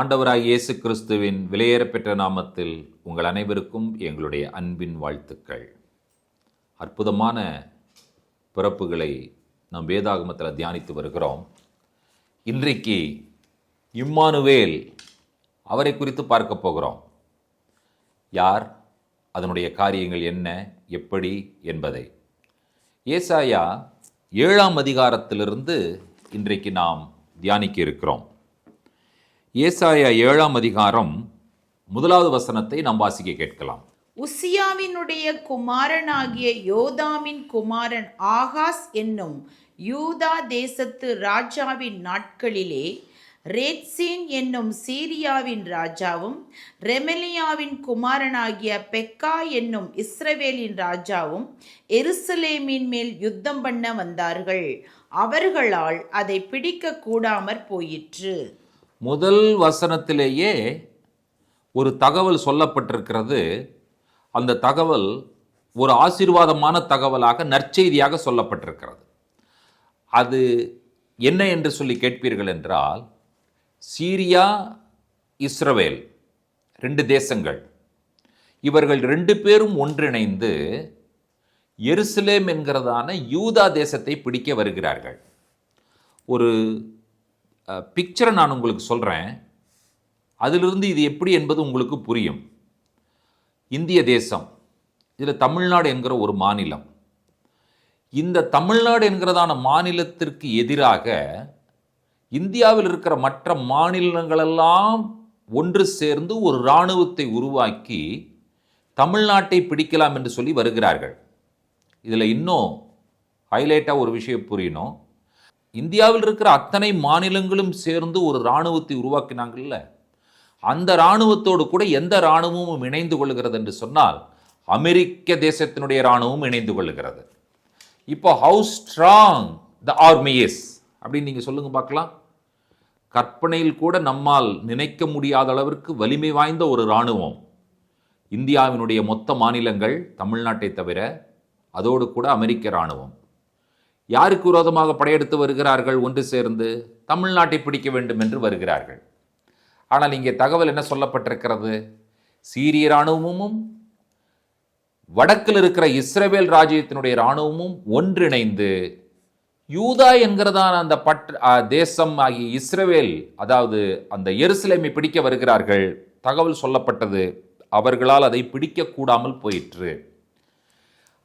ஆண்டவராய் இயேசு கிறிஸ்துவின் விலையேறப்பெற்ற நாமத்தில் உங்கள் அனைவருக்கும் எங்களுடைய அன்பின் வாழ்த்துக்கள். அற்புதமான பிறப்புகளை நாம் வேதாகமத்தில் தியானித்து வருகிறோம். இன்றைக்கு இம்மானுவேல் அவரை குறித்து பார்க்க போகிறோம். யார், அதனுடைய காரியங்கள் என்ன, எப்படி என்பதை ஏசாயா 7ஆம் அதிகாரத்திலிருந்து இன்றைக்கு நாம் தியானிக்க இருக்கிறோம். ஏசாயா 7ஆம் அதிகாரம் 1வது வசனத்தை நாம் வாசிக்க கேட்கலாம். உசியாவினுடைய குமாரனாகிய யோதாமின் குமாரன் ஆகாஸ் என்னும் யூதா தேசத்து ராஜாவின் நாட்களிலே ரேத்சீன் என்னும் சீரியாவின் ராஜாவும் ரெமலியாவின் குமாரனாகிய பெக்கா என்னும் இஸ்ரவேலின் ராஜாவும் எருசலேமின் மேல் யுத்தம் பண்ண வந்தார்கள். அவர்களால் அதை பிடிக்க கூடாமற் போயிற்று. முதல் வசனத்திலேயே ஒரு தகவல் சொல்லப்பட்டிருக்கிறது. அந்த தகவல் ஒரு ஆசீர்வாதமான தகவலாக, நற்செய்தியாக சொல்லப்பட்டிருக்கிறது. அது என்ன என்று சொல்லி கேட்பீர்கள் என்றால், சீரியா, இஸ்ரவேல் 2 தேசங்கள், இவர்கள் 2 பேரும் ஒன்றிணைந்து எருசலேம் என்கிறதான யூதா தேசத்தை பிடிக்க வருகிறார்கள். ஒரு பிக்சரை நான் உங்களுக்கு சொல்கிறேன், அதிலிருந்து இது எப்படி என்பது உங்களுக்கு புரியும். இந்திய தேசம், இதில் தமிழ்நாடு என்கிற ஒரு மாநிலம். இந்த தமிழ்நாடு என்கிறதான மாநிலத்திற்கு எதிராக இந்தியாவில் இருக்கிற மற்ற மாநிலங்களெல்லாம் ஒன்று சேர்ந்து ஒரு இராணுவத்தை உருவாக்கி தமிழ்நாட்டை பிடிக்கலாம் என்று சொல்லி வருகிறார்கள். இதில் இன்னும் ஹைலைட்டாக ஒரு விஷயம் புரியணும். இந்தியாவில் இருக்கிற அத்தனை மாநிலங்களும் சேர்ந்து ஒரு இராணுவத்தை உருவாக்கினாங்கல்ல, அந்த இராணுவத்தோடு கூட எந்த இராணுவமும் இணைந்து கொள்கிறது என்று சொன்னால் அமெரிக்க தேசத்தினுடைய இராணுவம் இணைந்து கொள்கிறது. இப்போ how strong the army is அப்படின்னு நீங்கள் சொல்லுங்க பார்க்கலாம். கற்பனையில் கூட நம்மால் நினைக்க முடியாத அளவிற்கு வலிமை வாய்ந்த ஒரு இராணுவம் இந்தியாவினுடைய மொத்த மாநிலங்கள், தமிழ்நாட்டை தவிர, அதோடு கூட அமெரிக்க இராணுவம். யாருக்கு விரோதமாக படையெடுத்து வருகிறார்கள்? ஒன்று சேர்ந்து தமிழ்நாட்டை பிடிக்க வேண்டும் என்று வருகிறார்கள். ஆனால் இங்கே தகவல் என்ன சொல்லப்பட்டிருக்கிறது? சீரிய இராணுவமும் வடக்கில் இருக்கிற இஸ்ரவேல் ராஜ்யத்தினுடைய இராணுவமும் ஒன்றிணைந்து யூதா என்கிறதான அந்த தேசம் ஆகிய இஸ்ரவேல், அதாவது அந்த எருசலேமை பிடிக்க வருகிறார்கள். தகவல் சொல்லப்பட்டது, அவர்களால் அதை பிடிக்க கூடாமல் போயிற்று.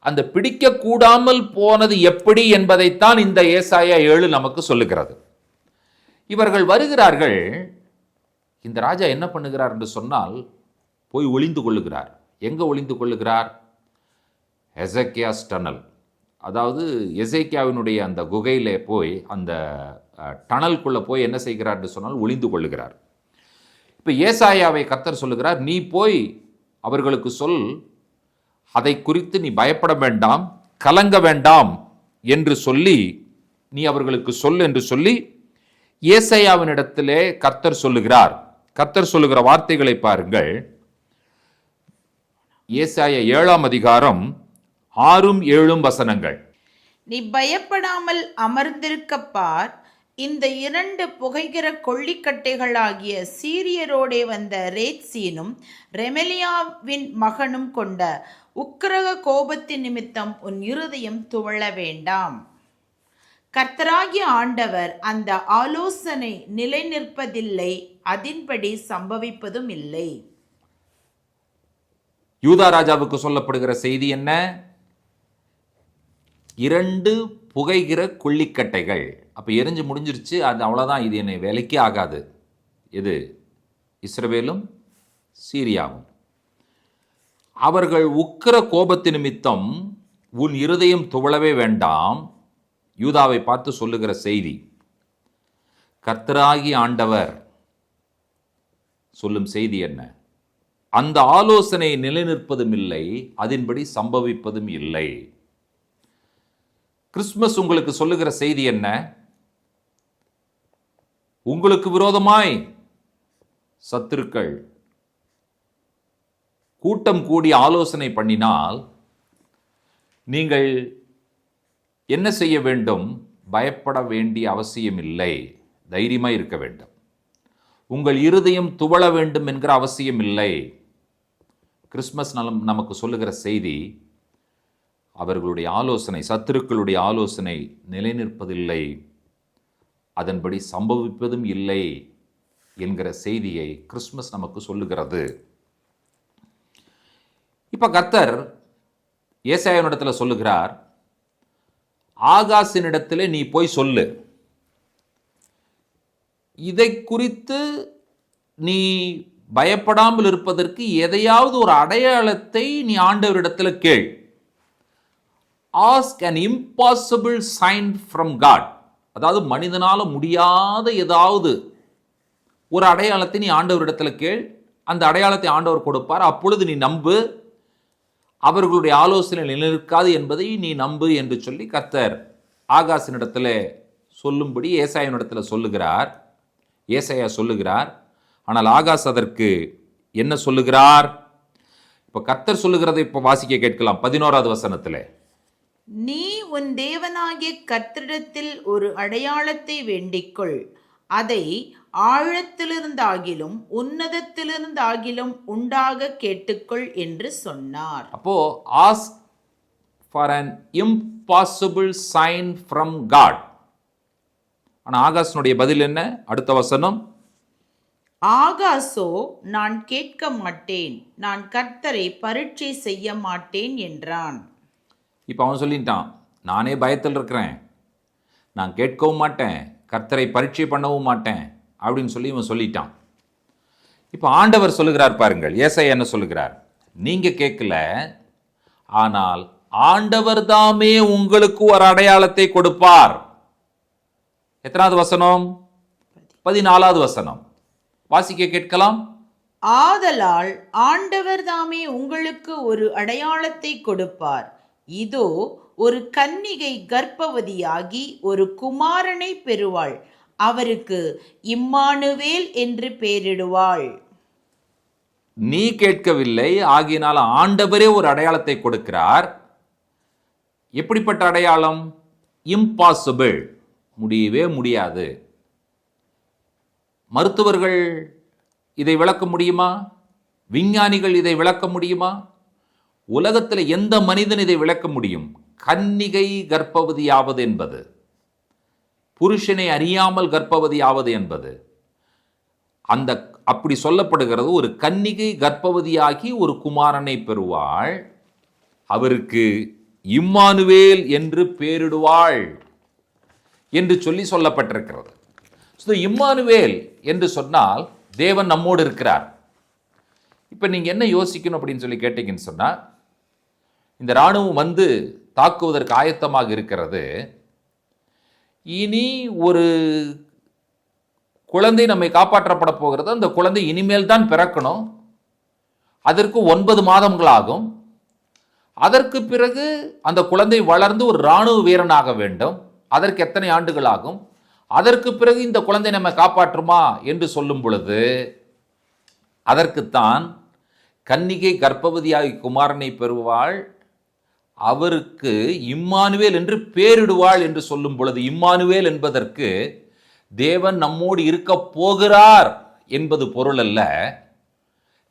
அந்த பிடிக்க கூடாமல் போனது எப்படி என்பதைத்தான் இந்த ஏசாயா 7 நமக்கு சொல்லுகிறது. இவர்கள் வருகிறார்கள். இந்த ராஜா என்ன பண்ணுகிறார் என்று சொன்னால், போய் ஒளிந்து கொள்ளுகிறார். எங்க ஒளிந்து கொள்ளுகிறார்? எசேக்கியாஸ் டனல், அதாவது எசேக்கியாவினுடைய அந்த குகையிலே போய், அந்த டனலுக்குள்ள போய் என்ன செய்கிறார் என்று சொன்னால் ஒளிந்து கொள்ளுகிறார். இப்போ ஏசாயாவை கர்த்தர் சொல்லுகிறார், நீ போய் அவர்களுக்கு சொல், அதை குறித்து நீ பயப்பட வேண்டாம், கலங்க வேண்டாம் என்று சொல்லி நீ அவர்களுக்கு சொல் என்று சொல்லி ஏசாயாவினிடத்திலே கர்த்தர் சொல்லுகிறார். கர்த்தர் சொல்லுகிற வார்த்தைகளை பாருங்கள். ஏசாயா 7ஆம் அதிகாரம் 6ம் 7ம் வசனங்கள். நீ பயப்படாமல் அமர்ந்திருக்க பார், இந்த 2 புகைகிற கொள்ளிக்கட்டைகளாகிய சீரியரோடே வந்த ரேத்சீனும் ரெமலியாவின் மகனும் கொண்ட உக்கிரக கோபத்தின் நிமித்தம் உன் இருதயம் துவள வேண்டாம். கர்த்தராகிய ஆண்டவர் அந்த ஆலோசனை நிலை நிற்பதில்லை, அதின்படி சம்பவிப்பதும் இல்லை. யூதா ராஜாவுக்கு சொல்லப்படுகிற செய்தி என்ன? 2 புகைகிற கொள்ளிக்கட்டைகள். அப்போ எரிஞ்சு முடிஞ்சிருச்சு, அது அவ்வளோதான், இது என்னை வேலைக்கே ஆகாது. எது? இஸ்ரவேலும் சீரியாவும். அவர்கள் உக்கிர கோபத்து நிமித்தம் உன் இருதயம் துவளவே வேண்டாம். யூதாவை பார்த்து சொல்லுகிற செய்தி, கர்த்தராகி ஆண்டவர் சொல்லும் செய்தி என்ன? அந்த ஆலோசனை நிலைநிற்பதும் இல்லை, அதன்படி சம்பவிப்பதும் இல்லை. கிறிஸ்துமஸ் உங்களுக்கு சொல்லுகிற செய்தி என்ன? உங்களுக்கு விரோதமாய் சத்துருக்கள் கூட்டம் கூடி ஆலோசனை பண்ணினால் நீங்கள் என்ன செய்ய வேண்டும்? பயப்பட வேண்டிய அவசியம் இல்லை, தைரியமாக இருக்க வேண்டும். உங்கள் இருதயம் துவள வேண்டும் என்கிற அவசியம் இல்லை. கிறிஸ்மஸ் நமக்கு சொல்லுகிற செய்தி, அவர்களுடைய ஆலோசனை, சத்துருக்களுடைய ஆலோசனை நிலைநிற்பதில்லை, அதன்படி சம்பவிப்பதும் இல்லை என்கிற செய்தியை கிறிஸ்மஸ் நமக்கு சொல்லுகிறது. இப்ப கர்த்தர் ஏசாயாவினிடத்துல சொல்லுகிறார், ஆகாசினிடத்திலே நீ போய் சொல்லு, இதை குறித்து நீ பயப்படாமல் இருப்பதற்கு எதையாவது ஒரு அடையாளத்தை நீ ஆண்டவரிடத்துல கேள். Ask an impossible sign from God. அதாவது மனிதனால முடியாத ஏதாவது ஒரு அடையாளத்தை நீ ஆண்டவரிடத்துல கேள். அந்த அடையாளத்தை ஆண்டவர் கொடுப்பார். அப்பொழுது நீ நம்பு, அவர்களுடைய ஆலோசனை நிலைநிற்காது என்பதை நீ நம்பு என்று சொல்லி கர்த்தர் ஆகாசினிடத்துல சொல்லும்படி ஏசாயாவினிடத்துல சொல்லுகிறார். ஏசாயா சொல்லுகிறார். ஆனால் ஆகாஸ் அதற்கு என்ன சொல்லுகிறார்? இப்ப கர்த்தர் சொல்லுகிறதை இப்ப வாசிக்க கேட்கலாம். 11வது வசனத்திலே, நீ உன் தேவனாகிய கர்த்தரிடத்தில் ஒரு அடையாளத்தை வேண்டிக்கொள், அதை ஆழத்திலிருந்தாகிலும் உன்னதத்திலிருந்தாகிலும் உண்டாக கேட்டுக்கொள் என்று சொன்னார். அப்போ ask for an impossible sign from God. ஆனா ஆகாசனுடைய பதில் என்ன? அடுத்த வசனம், ஆகாசோ நான் கேட்க மாட்டேன், நான் கர்த்தரை பரீட்சை செய்ய மாட்டேன் என்றான். இப்போ அவன் சொல்லிட்டான், நானே பயத்தில் இருக்கிறேன், நான் கேட்கவும் மாட்டேன், கர்த்தரை பரீட்சை பண்ணவும் மாட்டேன் அப்படின்னு சொல்லி இவன் சொல்லிட்டான். இப்போ ஆண்டவர் சொல்லுகிறார் பாருங்கள், ஏசாயா என்ன சொல்லுகிறார்? நீங்க கேட்கல, ஆனால் ஆண்டவர் தாமே உங்களுக்கு ஒரு அடையாளத்தை கொடுப்பார். எத்தனாவது வசனம்? 14வது வசனம் வாசிக்க கேட்கலாம். ஆதலால் ஆண்டவர் தாமே உங்களுக்கு ஒரு அடையாளத்தை கொடுப்பார், இதோ ஒரு கன்னிகை கர்ப்பவதியாகி ஒரு குமாரனை பெறுவாள், அவருக்கு இம்மானுவேல் என்று பெயரிடுவாள். நீ கேட்கவில்லை, ஆகியனால ஆண்டவரே ஒரு அடையாளத்தை கொடுக்கிறார். எப்படிப்பட்ட அடையாளம்? இம்பாசிபிள், முடியவே முடியாது. மருத்துவர்கள் இதை விளக்க முடியுமா? விஞ்ஞானிகள் இதை விளக்க முடியுமா? உலகத்தில் எந்த மனிதன் இதை விளக்க முடியும்? கன்னிகை கர்ப்பவதியாவது என்பது, புருஷனை அறியாமல் கர்ப்பவதியாவது என்பது, அந்த அப்படி சொல்லப்படுகிறது. ஒரு கன்னிகை கர்ப்பவதியாகி ஒரு குமாரனை பெறுவாள், அவருக்கு இம்மானுவேல் என்று பெயரிடுவாள் என்று சொல்லி சொல்லப்பட்டிருக்கிறது. இம்மானுவேல் என்று சொன்னால் தேவன் நம்மோடு இருக்கிறார். இப்போ நீங்கள் என்ன யோசிக்கணும் அப்படின்னு சொல்லி கேட்டீங்கன்னு சொன்னால், இந்த இராணுவம் வந்து தாக்குவதற்கு ஆயத்தமாக இருக்கிறது. இனி ஒரு குழந்தை நம்மை காப்பாற்றப்பட போகிறது. அந்த குழந்தை இனிமேல் தான் பிறக்கணும். அதற்கு 9 மாதங்கள் ஆகும். அதற்கு பிறகு அந்த குழந்தை வளர்ந்து ஒரு இராணுவ வீரனாக வேண்டும். அதற்கு எத்தனை ஆண்டுகள் ஆகும்? அதற்கு பிறகு இந்த குழந்தை நம்ம காப்பாற்றுமா என்று சொல்லும் பொழுது, அதற்குத்தான் கன்னிகை கர்ப்பவதியாகி குமாரனை பெறுவாள், அவருக்கு இம்மானுவேல் என்று பேரிடுவாள் என்று சொல்லும் பொழுது, இம்மானுவேல் என்பதற்கு தேவன் நம்மோடு இருக்க போகிறார் என்பது பொருள் அல்ல,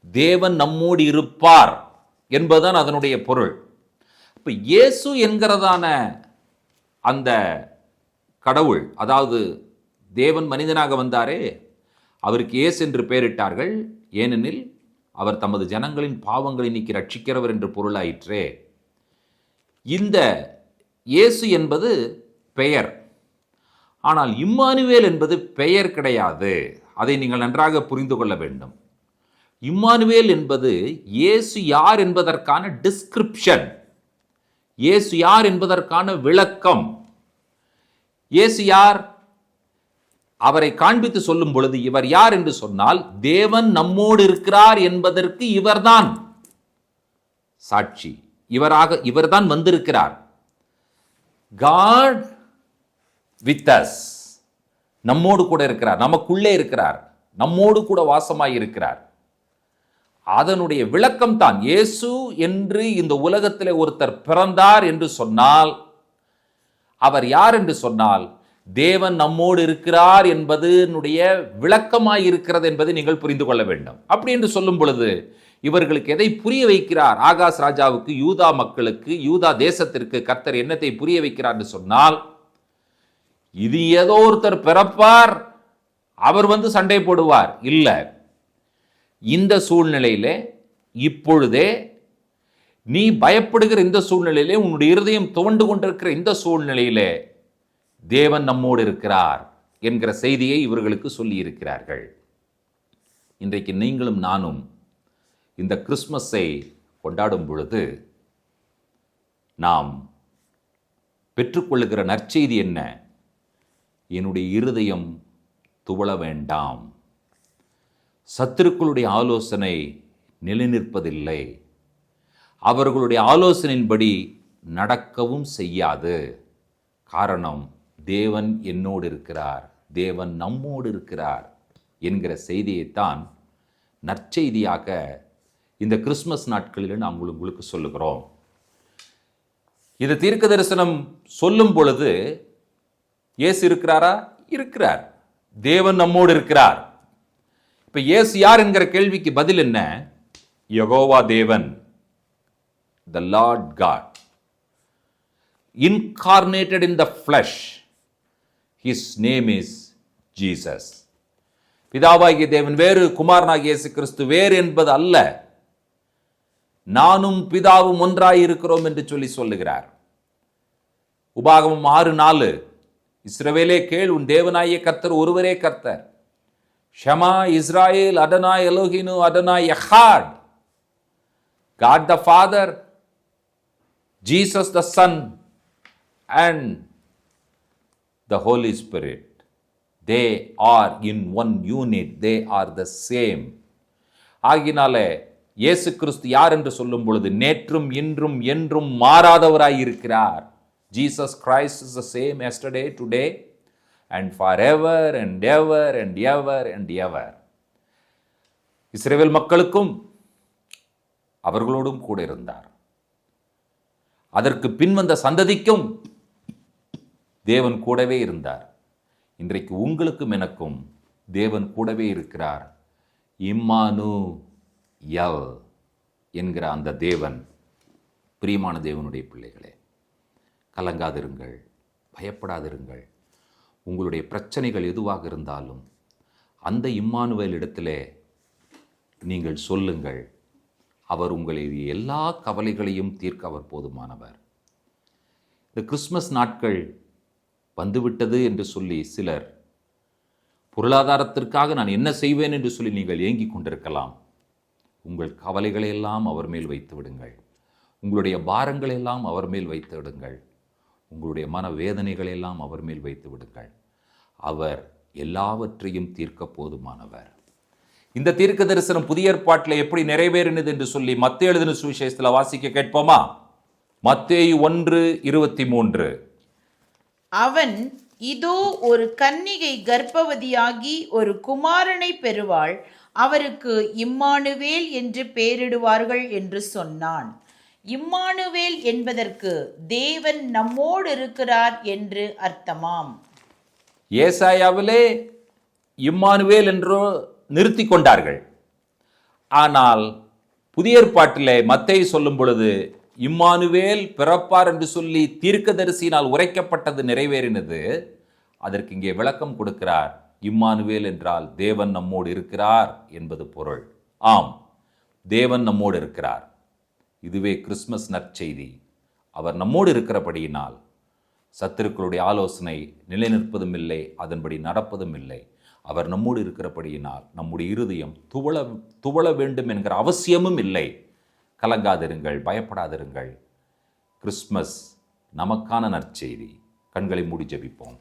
தேவன் நம்மோடு இருப்பார் என்பதுதான் அதனுடைய பொருள். இப்ப இயேசு என்கிறதான அந்த கடவுள், அதாவது தேவன் மனிதனாக வந்தாரே, அவருக்கு இயேசு என்று பெயரிட்டார்கள். ஏனெனில் அவர் தமது ஜனங்களின் பாவங்களை நீக்கி ரட்சிக்கிறவர் என்று பொருளாயிற்றே. இந்த இயேசு என்பது பெயர், ஆனால் இம்மானுவேல் என்பது பெயர் கிடையாது. அதை நீங்கள் நன்றாக புரிந்து கொள்ள வேண்டும். இம்மானுவேல் என்பது இயேசு யார் என்பதற்கான டிஸ்கிரிப்ஷன், இயேசு யார் என்பதற்கான விளக்கம். இயேசு யார்? அவரை காண்பித்து சொல்லும் பொழுது இவர் யார் என்று சொன்னால், தேவன் நம்மோடு இருக்கிறார் என்பதற்கு இவர்தான் சாட்சி. இவர்தான் வந்திருக்கிறார். God with us, நம்மோடு கூட இருக்கிறார், நமக்குள்ளே இருக்கிறார், நம்மோடு கூட வாசமாய் இருக்கிறார். அதனுடைய விளக்கம் தான் இயேசு என்று இந்த உலகத்திலே ஒருத்தர் பிறந்தார் என்று சொன்னால், அவர் யார் என்று சொன்னால், தேவன் நம்மோடு இருக்கிறார் என்பதனுடைய விளக்கமாய் இருக்கிறது என்பதை நீங்கள் புரிந்து கொள்ள வேண்டும். அப்படி என்று சொல்லும் பொழுது இவர்களுக்கு எதை புரிய வைக்கிறார்? ஆகாஸ் ராஜாவுக்கு, யூதா மக்களுக்கு, யூதா தேசத்திற்கு கர்த்தர் என்னத்தை புரிய வைக்கிறார் என்று சொன்னால், இது ஏதோ ஒருத்தர் பிறப்பார், அவர் வந்து சண்டை போடுவார் இல்ல. இந்த சூழ்நிலையிலே, இப்பொழுதே நீ பயப்படுகிற இந்த சூழ்நிலையிலே, உன்னுடைய இருதயம் துவண்டு கொண்டிருக்கிற இந்த சூழ்நிலையிலே தேவன் நம்மோடு இருக்கிறார் என்கிற செய்தியை இவர்களுக்கு சொல்லி இருக்கிறார்கள். இன்றைக்கு நீங்களும் நானும் இந்த கிறிஸ்மஸை கொண்டாடும் பொழுது நாம் பெற்றுக்கொள்ளுகிற நற்செய்தி என்ன? என்னுடைய இருதயம் துவள வேண்டாம். சத்துருக்களுடைய ஆலோசனை நிலைநிற்பதில்லை. அவர்களுடைய ஆலோசனையின்படி நடக்கவும் செய்யாது. காரணம், தேவன் என்னோடு இருக்கிறார், தேவன் நம்மோடு இருக்கிறார் என்கிற செய்தியைத்தான் நற்செய்தியாக இந்த கிறிஸ்மஸ் நாட்களில் நாங்கள் உங்களுக்கு சொல்லுகிறோம். இது தீர்க்க தரிசனம் சொல்லும் பொழுது இயேசு இருக்கிறாரா? இருக்கிறார். தேவன் நம்மோடு இருக்கிறார். இப்ப இயேசு யார் என்கிற கேள்விக்கு பதில் என்ன? யெகோவா தேவன், the Lord God, incarnated in the flesh. His name is Jesus. பிதாவாகிய தேவன் வேறு, குமாரனாகிய இயேசு கிறிஸ்து வேறு என்பது அல்ல. நானும் பிதாவும் ஒன்றாய் இருக்கிறோம் என்று சொல்லுகிறார். உபாகமம் 6:4, இஸ்ரவேலே கேள், உன் தேவனாகிய கர்த்தர் ஒருவரே கர்த்தர். ஷமா Israel, அதனாய் எலோஹினு, அதனாய் யஹாட். God the Father, Jesus the Son, and the Holy Spirit. They are in one unit. They are the same. ஆகினாலே இயேசு கிறிஸ்து யார் என்று சொல்லும் பொழுது நேற்றும் இன்றும் என்றும் மாறாதவராய் இருக்கிறார். Jesus Christ is the same yesterday, today, and forever and ever and ever and ever. இஸ்ரவேல் மக்களுக்கும் அவர்களோடும் கூட இருந்தார். அதற்கு பின் வந்த சந்ததிக்கும் தேவன் கூடவே இருந்தார். இன்றைக்கு உங்களுக்கும் எனக்கும் தேவன் கூடவே இருக்கிறார். இம்மானுயல் என்கிற அந்த தேவன். பிரியமான தேவனுடைய பிள்ளைகளே, கலங்காதிருங்கள், பயப்படாதிருங்கள். உங்களுடைய பிரச்சனைகள் எதுவாக இருந்தாலும் அந்த இம்மானுவேல் இடத்திலே நீங்கள் சொல்லுங்கள். அவர் உங்களுடைய எல்லா கவலைகளையும் தீர்க்க அவர் போதுமானவர். இந்த கிறிஸ்மஸ் நாட்கள் வந்துவிட்டது என்று சொல்லி சிலர் பொருளாதாரத்திற்காக நான் என்ன செய்வேன் என்று சொல்லி நீங்கள் ஏங்கிக் கொண்டிருக்கலாம். உங்கள் கவலைகளை எல்லாம் அவர் மேல் வைத்து விடுங்கள். உங்களுடைய பாரங்களை எல்லாம் அவர் மேல் வைத்து விடுங்கள். உங்களுடைய மன வேதனைகளை எல்லாம் அவர் மேல் வைத்து விடுங்கள். அவர் எல்லாவற்றையும் தீர்க்க போதுமானவர். இந்த தீர்க்க தரிசனம் புதிய ஏற்பாட்டில் எப்படி நிறைவேறினது என்று சொல்லி மத்தேயு எழுதின சுவிசேஷத்தில் வாசிக்க கேட்போமா? மத்தேயு 1:23. அவன், இதோ ஒரு கன்னிகை கர்ப்பவதியாகி ஒரு குமாரனை பெறுவாள், அவருக்கு இம்மானுவேல் என்று பெயரிடுவார்கள் என்று சொன்னான். இம்மானுவேல் என்பதற்கு தேவன் நம்மோடு இருக்கிறார் என்று அர்த்தமாம். ஏசாயாவிலே இம்மானுவேல் என்று நிறுத்தி கொண்டார்கள். ஆனால் புதிய ஏற்பாட்டிலே மத்தேயு சொல்லும் பொழுது இம்மானுவேல் பிறப்பார் என்று சொல்லி தீர்க்கதரிசியினால் உரைக்கப்பட்டது நிறைவேறினது. அதற்கு இங்கே விளக்கம் கொடுக்கிறார். இம்மானுவேல் என்றால் தேவன் நம்மோடு இருக்கிறார் என்பது பொருள். ஆம், தேவன் நம்மோடு இருக்கிறார். இதுவே கிறிஸ்மஸ் நற்செய்தி. அவர் நம்மோடு இருக்கிறபடியினால் சத்துருக்களுடைய ஆலோசனை நிலைநிற்பதும் இல்லை, அதன்படி நடப்பதும் இல்லை. அவர் நம்மோடு இருக்கிறபடியினால் நம்முடைய இருதயம் துவள வேண்டும் என்கிற அவசியமும் இல்லை. கலங்காதிருங்கள், பயப்படாதிருங்கள். கிறிஸ்மஸ் நமக்கான நற்செய்தி. கண்களை மூடி ஜெபிப்போம்.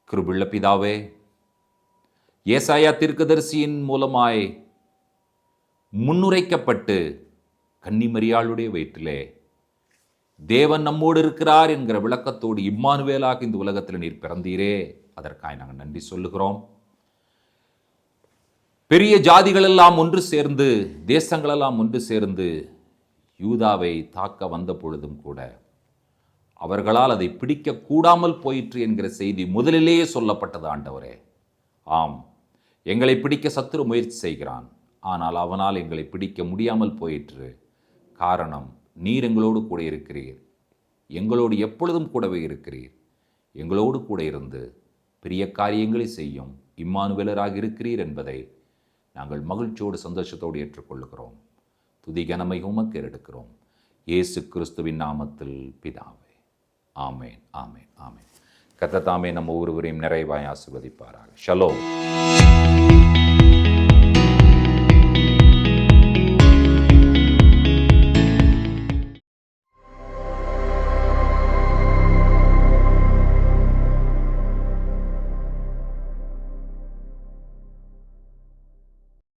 கிருபையுள்ள பிதாவே, ஏசாயா தீர்க்கதரிசியின் மூலமாய் முன்னுரைக்கப்பட்டு கன்னிமரியாளுடைய வயிற்றிலே தேவன் நம்மோடு இருக்கிறார் என்கிற விளக்கத்தோடு இம்மானுவேலாக இந்த உலகத்தில் நீர் பிறந்தீரே, அதற்காக நாங்கள் நன்றி சொல்லுகிறோம். பெரிய ஜாதிகளெல்லாம் ஒன்று சேர்ந்து, தேசங்களெல்லாம் ஒன்று சேர்ந்து யூதாவை தாக்க வந்த பொழுதும் கூட அவர்களால் அதை பிடிக்க கூடாமல் போயிற்று என்கிற செய்தி முதலிலேயே சொல்லப்பட்டது ஆண்டவரே. ஆம், எங்களை பிடிக்க சத்துரு முயற்சி செய்கிறான், ஆனால் அவனால் எங்களை பிடிக்க முடியாமல் போயிற்று. காரணம், நீர் எங்களோடு கூட இருக்கிறீர், எங்களோடு எப்பொழுதும் கூடவே இருக்கிறீர். எங்களோடு கூட இருந்து பெரிய காரியங்களை செய்யும் இம்மானுவேலராக இருக்கிறீர் என்பதை நாங்கள் மகிழ்ச்சியோடு சந்தோஷத்தோடு ஏற்றுக்கொள்கிறோம். துதி கனமை உமக்கு எடுக்கிறோம், இயேசு கிறிஸ்துவின் நாமத்தில் பிதாவே. ஆமேன், ஆமேன், ஆமேன். கர்த்தர் தாமே நம்ம ஒவ்வொருவரையும் நிறைவாய் ஆசீர்வதிப்பாராக. ஷலோம்.